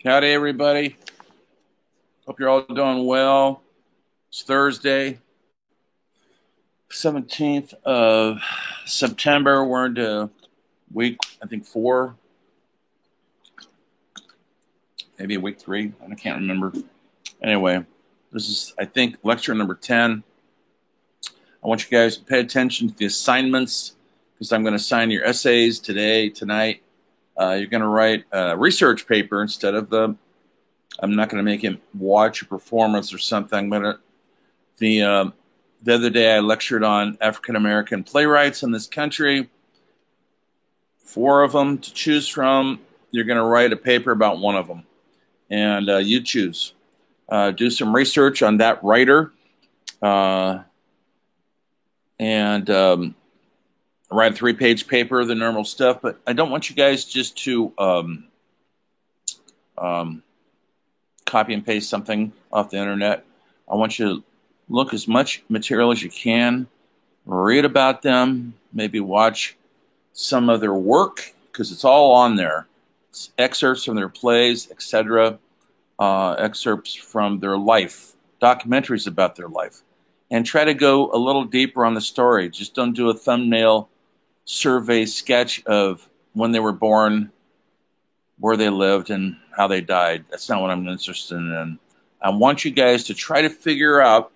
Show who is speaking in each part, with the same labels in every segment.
Speaker 1: Howdy, everybody. Hope you're all doing well. It's Thursday, 17th of September. We're into week, I think, 4, maybe week 3. I can't remember. Anyway, this is, I think, lecture number 10. I want you guys to pay attention to the assignments because I'm going to assign your essays tonight. You're going to write a research paper instead of I'm not going to make him watch a performance or something. The other day I lectured on African-American playwrights in this country. 4 of them to choose from. You're going to write a paper about one of them. And you choose. Do some research on that writer. And write a 3-page paper, the normal stuff. But I don't want you guys just to copy and paste something off the internet. I want you to look as much material as you can, read about them, maybe watch some of their work, because it's all on there. It's excerpts from their plays, etc., excerpts from their life, documentaries about their life, and try to go a little deeper on the story. Just don't do a thumbnail survey sketch of when they were born, where they lived, and how they died. That's not what I'm interested in. I want you guys to try to figure out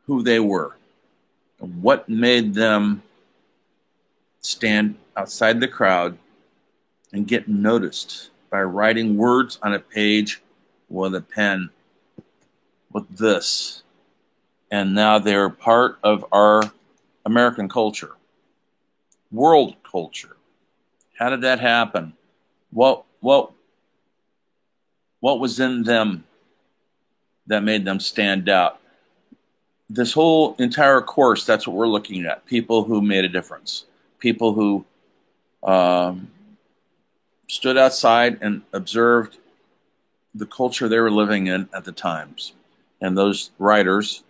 Speaker 1: who they were, what made them stand outside the crowd and get noticed by writing words on a page with a pen, with this. And now they're part of our American culture, world culture. How did that happen? What was in them that made them stand out? This whole entire course, that's what we're looking at. People who made a difference. People who stood outside and observed the culture they were living in at the times. And those writers,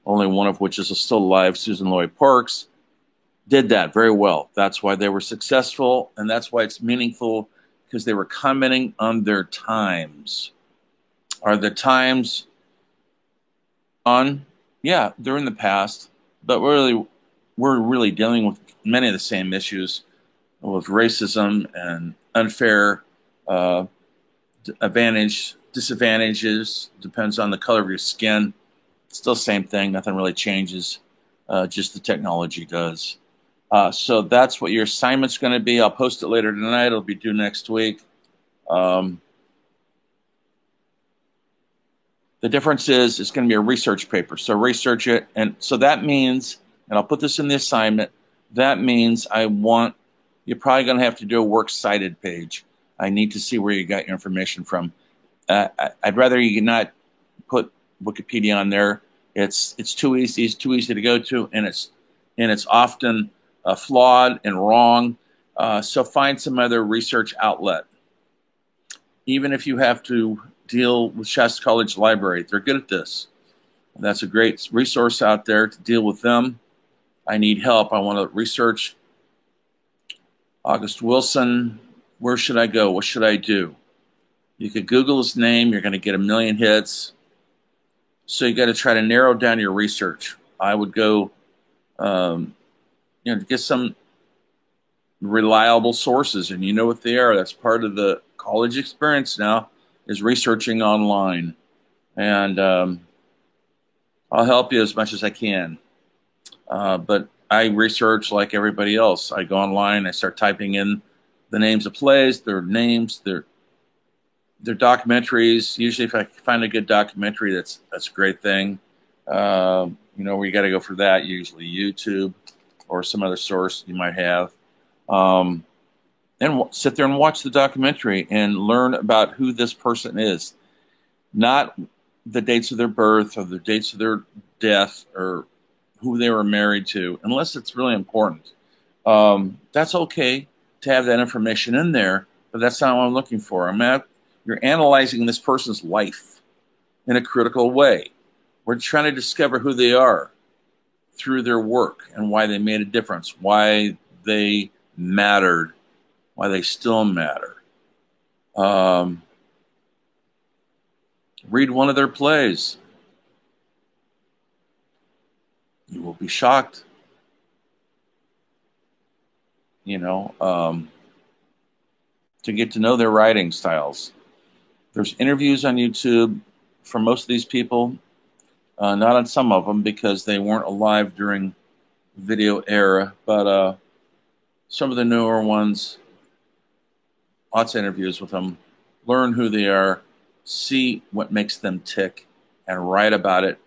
Speaker 1: only one of which is still alive, Susan Lloyd Parks, did that very well. That's why they were successful, and that's why it's meaningful, because they were commenting on their times. Are the times on? Yeah, they're in the past, but we're really dealing with many of the same issues with racism and unfair disadvantages. Depends on the color of your skin. Still same thing. Nothing really changes. Just the technology does. So that's what your assignment's going to be. I'll post it later tonight. It'll be due next week. The difference is it's going to be a research paper. So research it. And so that means, and I'll put this in the assignment, that means you're probably going to have to do a works cited page. I need to see where you got your information from. I'd rather you not put Wikipedia on there. It's too easy. It's too easy to go to, and it's often flawed and wrong. So find some other research outlet. Even if you have to deal with Shasta College Library, they're good at this. That's a great resource out there to deal with them. I need help. I want to research August Wilson. Where should I go? What should I do? You could Google his name. You're going to get a million hits. So you got to try to narrow down your research. I would go, get some reliable sources, and you know what they are. That's part of the college experience now, is researching online. And I'll help you as much as I can. But I research like everybody else. I go online, I start typing in the names of plays, their names, their documentaries. Usually if I find a good documentary, that's a great thing. Where you got to go for that, usually YouTube or some other source you might have. And sit there and watch the documentary and learn about who this person is. Not the dates of their birth or the dates of their death or who they were married to, unless it's really important. That's okay to have that information in there, but that's not what I'm looking for. You're analyzing this person's life in a critical way. We're trying to discover who they are through their work and why they made a difference, why they mattered why they still matter. Read one of their plays. You will be shocked. To get to know their writing styles. There's interviews on YouTube for most of these people, not on some of them because they weren't alive during video era, but some of the newer ones, lots of interviews with them, learn who they are, see what makes them tick, and write about it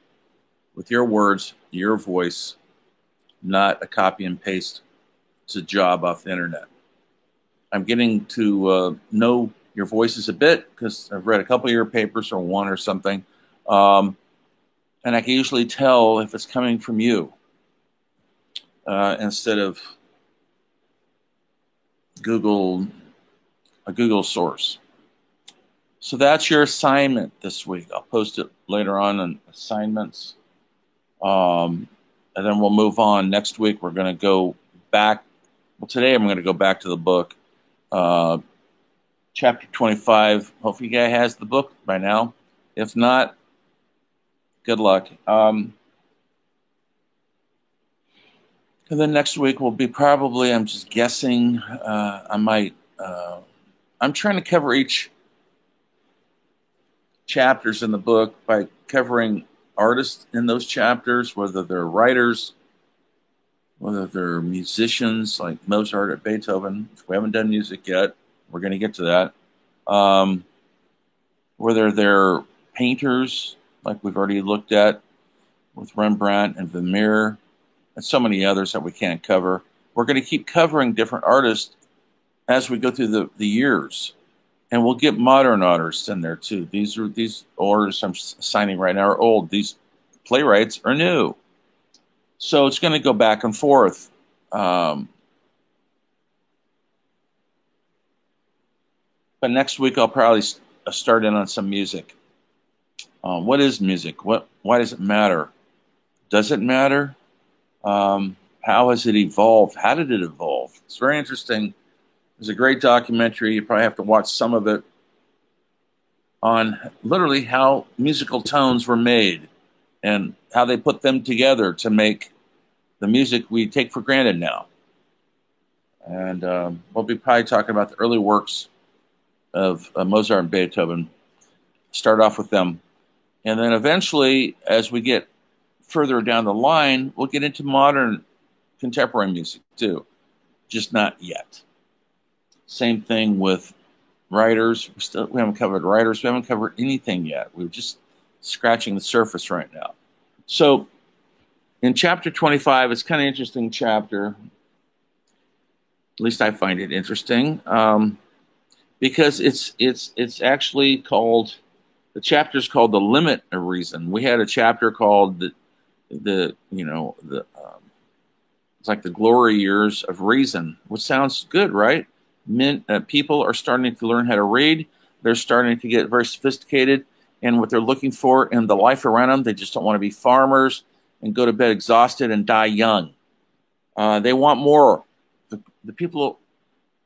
Speaker 1: with your words, your voice, not a copy and paste. It's a job off the internet. I'm getting to know your voices a bit because I've read a couple of your papers or one or something. And I can usually tell if it's coming from you instead of a Google source. So that's your assignment this week. I'll post it later on assignments. And then we'll move on. Next week, we're going to go back. Well, today I'm going to go back to the book. Chapter 25. Hopefully you guy has the book by now. If not, good luck. And then next week will be probably, I'm just guessing, I'm trying to cover each chapters in the book by covering artists in those chapters, whether they're writers, whether they're musicians like Mozart or Beethoven. If we haven't done music yet, we're going to get to that. Whether they're painters, like we've already looked at with Rembrandt and Vermeer, and so many others that we can't cover. We're going to keep covering different artists as we go through the years. And we'll get modern artists in there too. These artists I'm signing right now are old. These playwrights are new. So it's going to go back and forth. But next week I'll probably start in on some music. What is music? Why does it matter? Does it matter? How has it evolved? How did it evolve? It's very interesting. There's a great documentary. You probably have to watch some of it on literally how musical tones were made and how they put them together to make the music we take for granted now. And we'll be probably talking about the early works of Mozart and Beethoven. Start off with them. And then eventually, as we get further down the line, we'll get into modern contemporary music too. Just not yet. Same thing with writers. We haven't covered writers. We haven't covered anything yet. We're just scratching the surface right now. So in chapter 25, it's kind of an interesting chapter. At least I find it interesting because it's actually called, the chapter's called The Limit of Reason. We had a chapter called it's like the glory years of reason, which sounds good, right? People are starting to learn how to read. They're starting to get very sophisticated in what they're looking for in the life around them. They just don't want to be farmers and go to bed exhausted and die young. They want more. The people,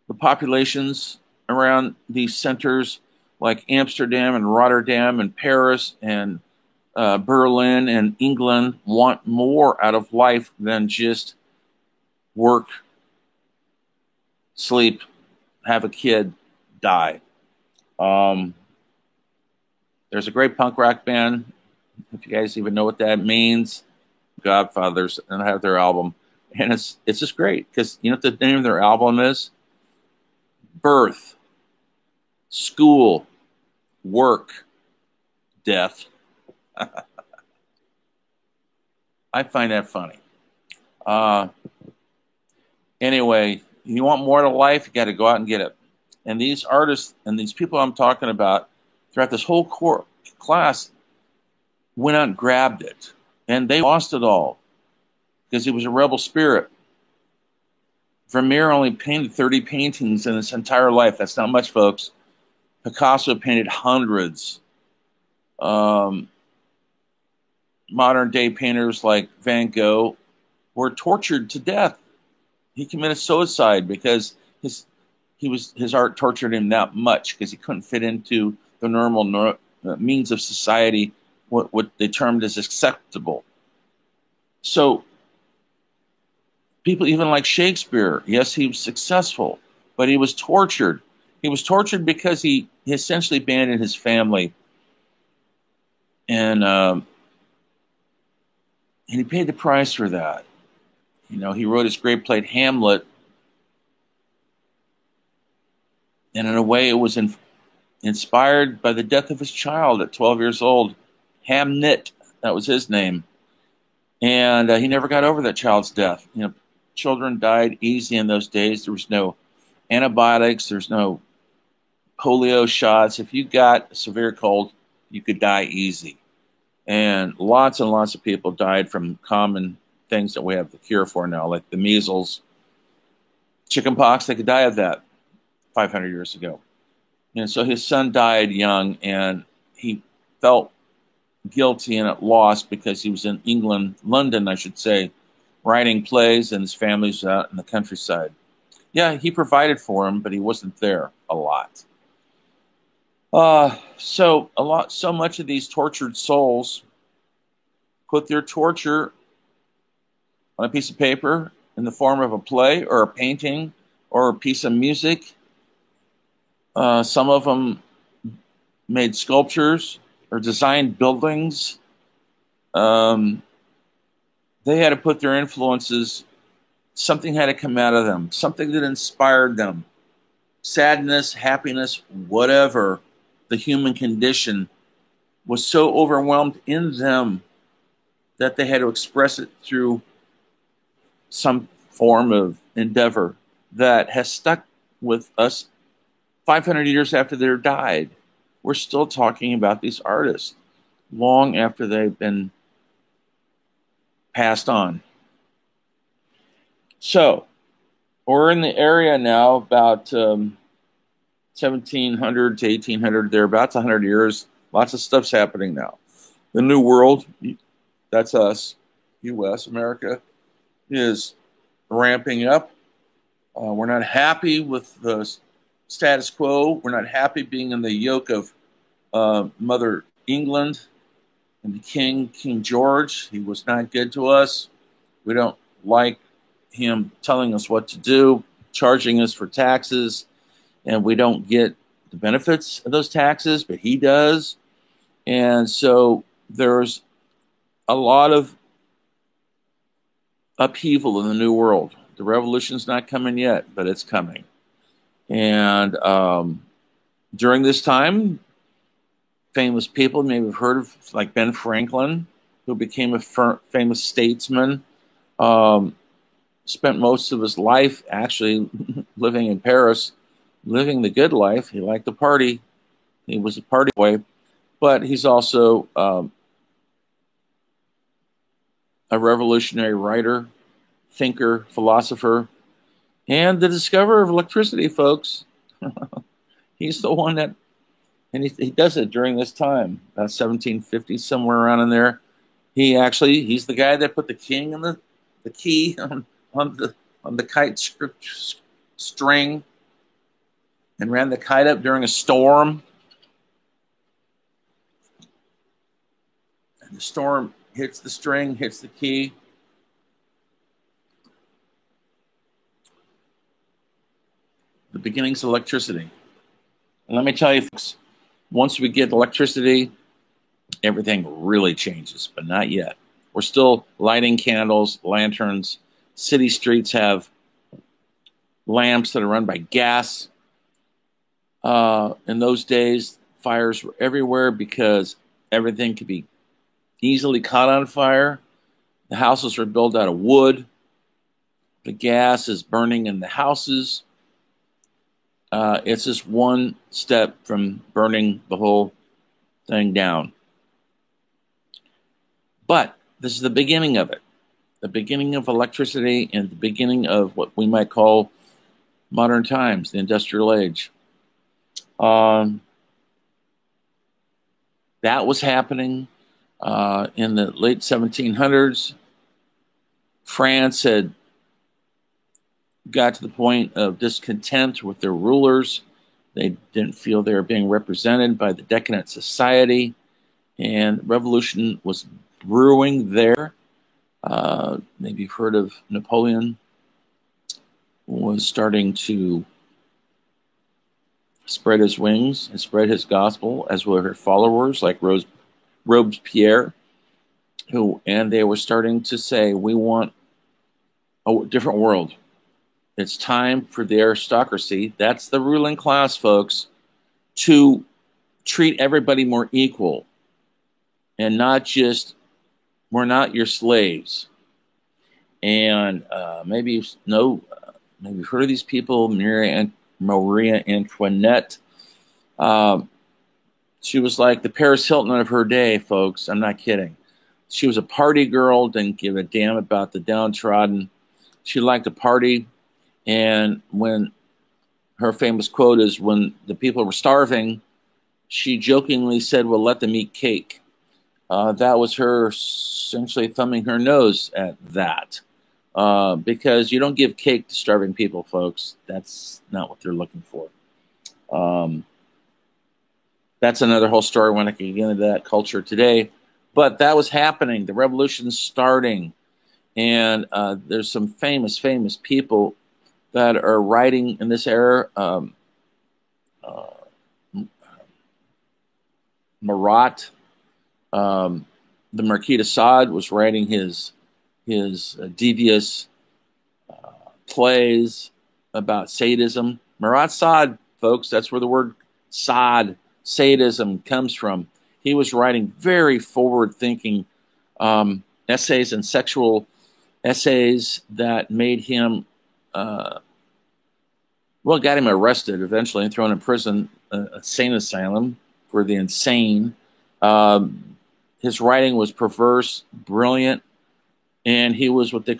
Speaker 1: the populations around these centers like Amsterdam and Rotterdam and Paris and Berlin and England want more out of life than just work, sleep, have a kid, die. There's a great punk rock band, if you guys even know what that means, Godfathers, and I have their album. And it's just great because you know what the name of their album is? Birth, School, Work, Death. I find that funny. Anyway, you want more to life, you got to go out and get it. And these artists and these people I'm talking about throughout this whole class went out and grabbed it. And they lost it all because he was a rebel spirit. Vermeer only painted 30 paintings in his entire life. That's not much, folks. Picasso painted hundreds. Modern day painters like Van Gogh were tortured to death. He committed suicide because his art tortured him that much because he couldn't fit into the normal means of society, what they termed as acceptable. So people even like Shakespeare, yes, he was successful, but he was tortured. He was tortured because he essentially abandoned his family, and he paid the price for that. You know, he wrote his great play Hamlet, and in a way, it was inspired by the death of his child at 12 years old. Hamnet, that was his name, and he never got over that child's death. You know, children died easy in those days. There was no antibiotics. There's no polio shots. If you got a severe cold, you could die easy. And lots of people died from common things that we have the cure for now, like the measles, chickenpox. They could die of that 500 years ago. And so his son died young, and he felt guilty and at loss because he was in England, London, I should say, writing plays, and his family was out in the countryside. Yeah, he provided for him, but he wasn't there a lot. So much of these tortured souls put their torture on a piece of paper in the form of a play or a painting or a piece of music. Some of them made sculptures or designed buildings. They had to put their influences, something had to come out of them, something that inspired them. Sadness, happiness, whatever, the human condition was so overwhelmed in them that they had to express it through some form of endeavor that has stuck with us 500 years after they died. We're still talking about these artists long after they've been passed on. So we're in the area now about 1700 to 1800, thereabouts, 100 years. Lots of stuff's happening now. The New World, that's us, U.S., America, is ramping up. We're not happy with the status quo. We're not happy being in the yoke of Mother England and the King George. He was not good to us. We don't like him telling us what to do, charging us for taxes, and we don't get the benefits of those taxes, but he does. And so there's a lot of upheaval in the New World. The revolution's not coming yet, but it's coming. And during this time, famous people, maybe have heard of, like Ben Franklin, who became a famous statesman, spent most of his life actually living in Paris, living the good life. He liked to party. He was a party boy, but he's also a revolutionary writer, thinker, philosopher, and the discoverer of electricity, folks. He's the one that, and he does it during this time, about 1750, somewhere around in there. He's the guy that put the king and the key on the kite string and ran the kite up during a storm. And the storm hits the string, hits the key. The beginnings of electricity. And let me tell you, folks, once we get electricity, everything really changes, but not yet. We're still lighting candles, lanterns. City streets have lamps that are run by gas. In those days, fires were everywhere because everything could be easily caught on fire. The houses were built out of wood. The gas is burning in the houses. It's just one step from burning the whole thing down. But this is the beginning of it. The beginning of electricity and the beginning of what we might call modern times, the industrial age. That was happening in the late 1700s. France had got to the point of discontent with their rulers. They didn't feel they were being represented by the decadent society, and revolution was brewing there. Maybe you've heard of Napoleon was starting to spread his wings and spread his gospel, as were her followers like Robespierre, and they were starting to say, we want a different world. It's time for the aristocracy, that's the ruling class, folks, to treat everybody more equal and not just, we're not your slaves. And maybe you've heard of these people, Maria Antoinette. She was like the Paris Hilton of her day, folks. I'm not kidding. She was a party girl, didn't give a damn about the downtrodden. She liked to party. And when her famous quote is, when the people were starving, she jokingly said, well, let them eat cake. That was her essentially thumbing her nose at that. Because you don't give cake to starving people, folks. That's not what they're looking for. That's another whole story when I can get into that culture today. But that was happening. The revolution's starting. And there's some famous people that are writing in this era. Marat, the Marquis de Sade was writing his devious plays about sadism. Marat Sade, folks, that's where the word Sade, sadism, comes from. He was writing very forward-thinking essays and sexual essays that made him, got him arrested eventually and thrown in prison, a insane asylum for the insane. His writing was perverse, brilliant, and he was what they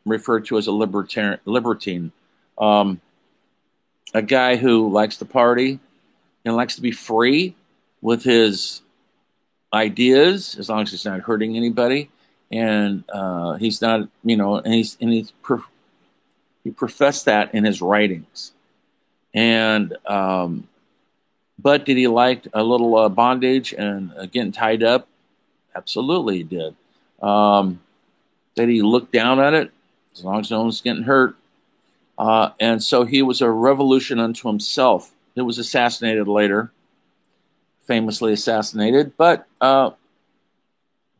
Speaker 1: referred to as a libertine. A guy who likes to party and likes to be free with his ideas, as long as he's not hurting anybody. And he's not, he professed that in his writings. And but did he like a little bondage and getting tied up? Absolutely, he did. Did he look down at it? As long as no one's getting hurt. And so he was a revolution unto himself. He was assassinated later, famously assassinated. But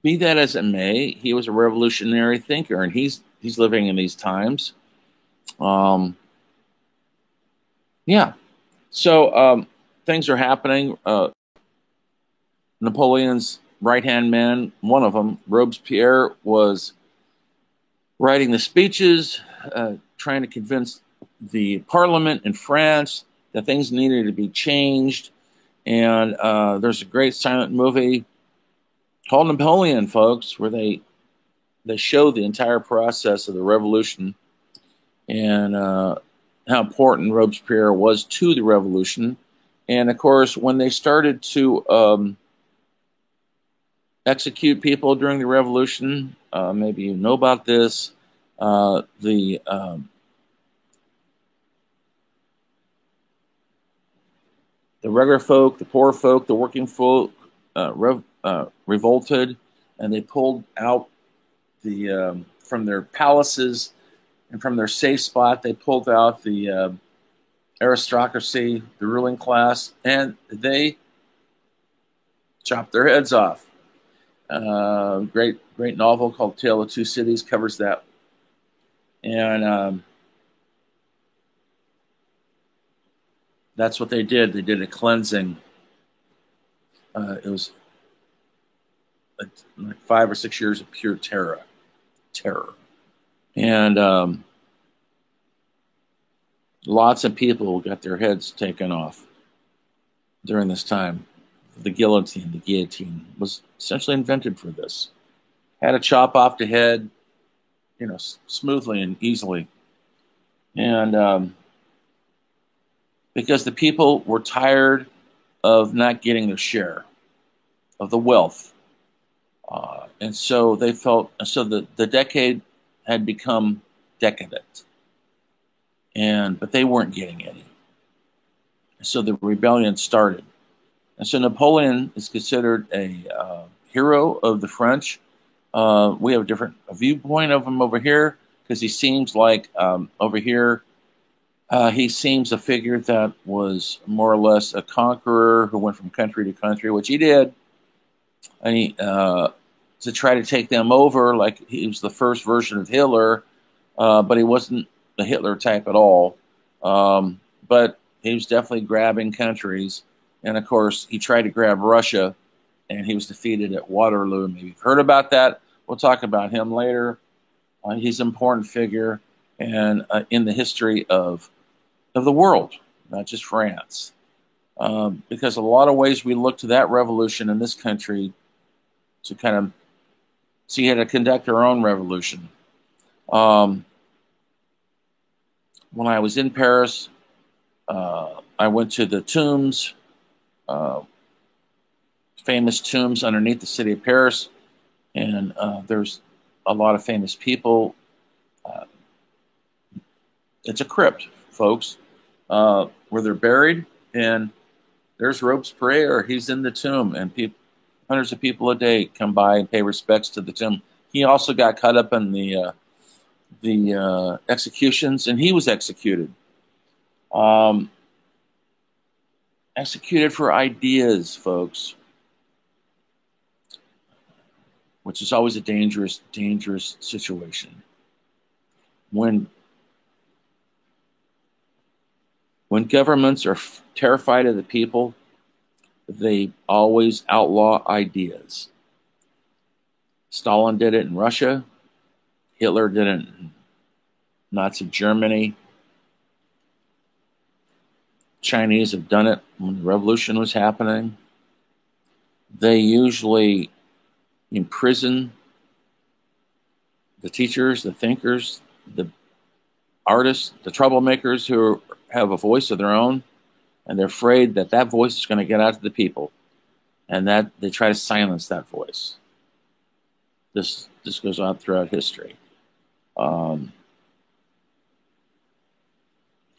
Speaker 1: be that as it may, he was a revolutionary thinker, and he's living in these times. So things are happening. Napoleon's right-hand man, one of them, Robespierre, was writing the speeches, trying to convince the parliament in France that things needed to be changed. And there's a great silent movie called Napoleon, folks, where they show the entire process of the revolution and how important Robespierre was to the revolution. And of course, when they started to execute people during the revolution, maybe you know about this, the regular folk, the poor folk, the working folk revolted, and they pulled out from their palaces and from their safe spot. They pulled out the aristocracy, the ruling class, and they chopped their heads off. Great novel called Tale of Two Cities covers that. And that's what they did. They did a cleansing. It was like 5 or 6 years of pure terror. And lots of people got their heads taken off during this time. The guillotine was essentially invented for this. Had to chop off the head, smoothly and easily. And because the people were tired of not getting their share of the wealth. And so they felt, so the decade had become decadent. but they weren't getting any. So the rebellion started. And so Napoleon is considered a hero of the French. We have a different viewpoint of him over here because he seems like over here, he seems a figure that was more or less a conqueror who went from country to country, which he did, and he to try to take them over. Like he was the first version of Hitler, but he wasn't the Hitler type at all. But he was definitely grabbing countries, and of course, he tried to grab Russia, and he was defeated at Waterloo. Maybe you've heard about that. We'll talk about him later. He's an important figure and in the history of the world, not just France. Because a lot of ways we look to that revolution in this country to kind of see how to conduct our own revolution. When I was in Paris, I went to the tombs, famous tombs underneath the city of Paris, and there's a lot of famous people. It's a crypt, folks, where they're buried, and there's Robespierre. He's in the tomb, and hundreds of people a day come by and pay respects to the tomb. He also got caught up in the executions, and he was executed. Executed for ideas, folks, which is always a dangerous, dangerous situation. When governments are terrified of the people, they always outlaw ideas. Stalin did it in Russia. Hitler did it in Nazi Germany. Chinese have done it when the revolution was happening. They usually imprison the teachers, the thinkers, the artists, the troublemakers who have a voice of their own, and they're afraid that that voice is going to get out to the people, and that they try to silence that voice. This goes on throughout history.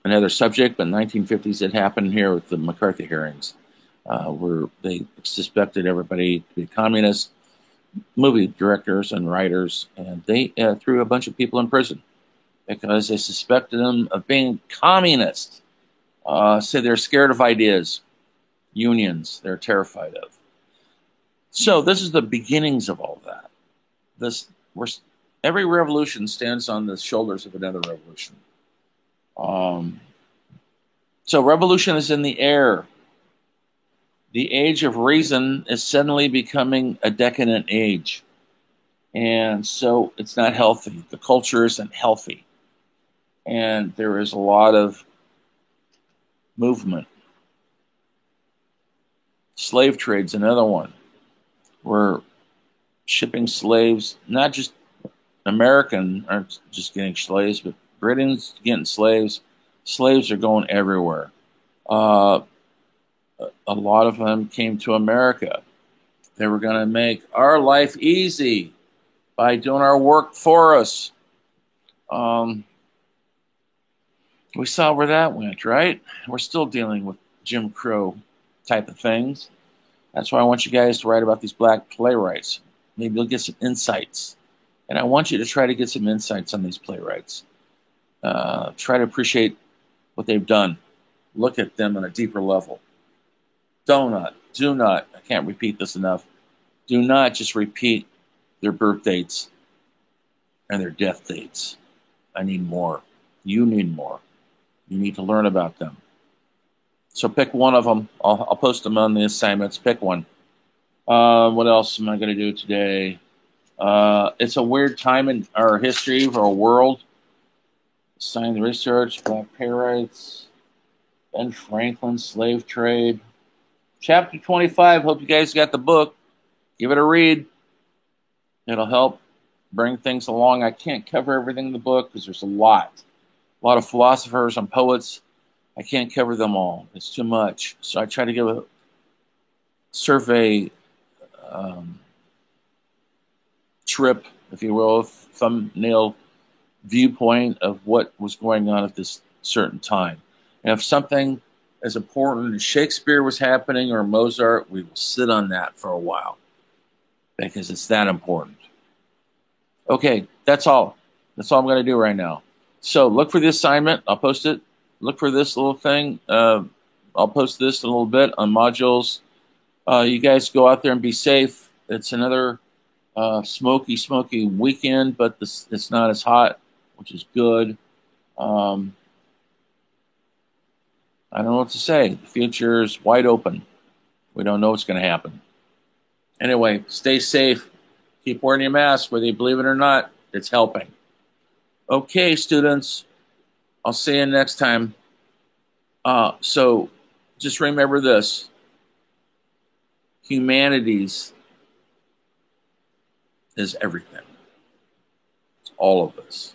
Speaker 1: Another subject, but in the 1950s it happened here with the McCarthy hearings, where they suspected everybody to be communist, movie directors and writers, and they threw a bunch of people in prison because they suspected them of being communist. So they're scared of ideas, unions they're terrified of. So this is the beginnings of all that. Every revolution stands on the shoulders of another revolution. So revolution is in the air. The age of reason is suddenly becoming a decadent age. And so it's not healthy. The culture isn't healthy. And there is a lot of movement. Slave trade's another one. We're shipping slaves, not just American aren't just getting slaves, but Britain's getting slaves. Slaves are going everywhere. A lot of them came to America. They were going to make our life easy by doing our work for us. We saw where that went, right? We're still dealing with Jim Crow type of things. That's why I want you guys to write about these black playwrights. Maybe you'll get some insights. And I want you to try to get some insights on these playwrights. Try to appreciate what they've done. Look at them on a deeper level. Do not, I can't repeat this enough, do not just repeat their birth dates and their death dates. I need more. You need more. You need to learn about them. So pick one of them. I'll post them on the assignments. Pick one. What else am I going to do today? It's a weird time in our history for our world. Science research, black playwrights, Ben Franklin, slave trade. Chapter 25. Hope you guys got the book. Give it a read. It'll help bring things along. I can't cover everything in the book because there's a lot of philosophers and poets. I can't cover them all. It's too much. So I try to give a survey trip, if you will, thumbnail viewpoint of what was going on at this certain time. And if something as important as Shakespeare was happening or Mozart, we will sit on that for a while because it's that important. Okay, that's all. That's all I'm going to do right now. So look for the assignment. I'll post it. Look for this little thing. I'll post this in a little bit on modules. You guys go out there and be safe. It's another smoky weekend, but it's not as hot, which is good. I don't know what to say. The future is wide open. We don't know what's going to happen. Anyway, stay safe. Keep wearing your mask, whether you believe it or not. It's helping. Okay, students. I'll see you next time. So just remember this. Humanities is everything. It's all of us.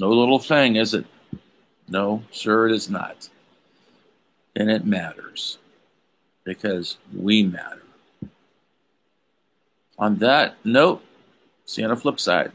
Speaker 1: No little thing, is it? No, sir, it is not. And it matters because we matter. On that note, see you on the flip side.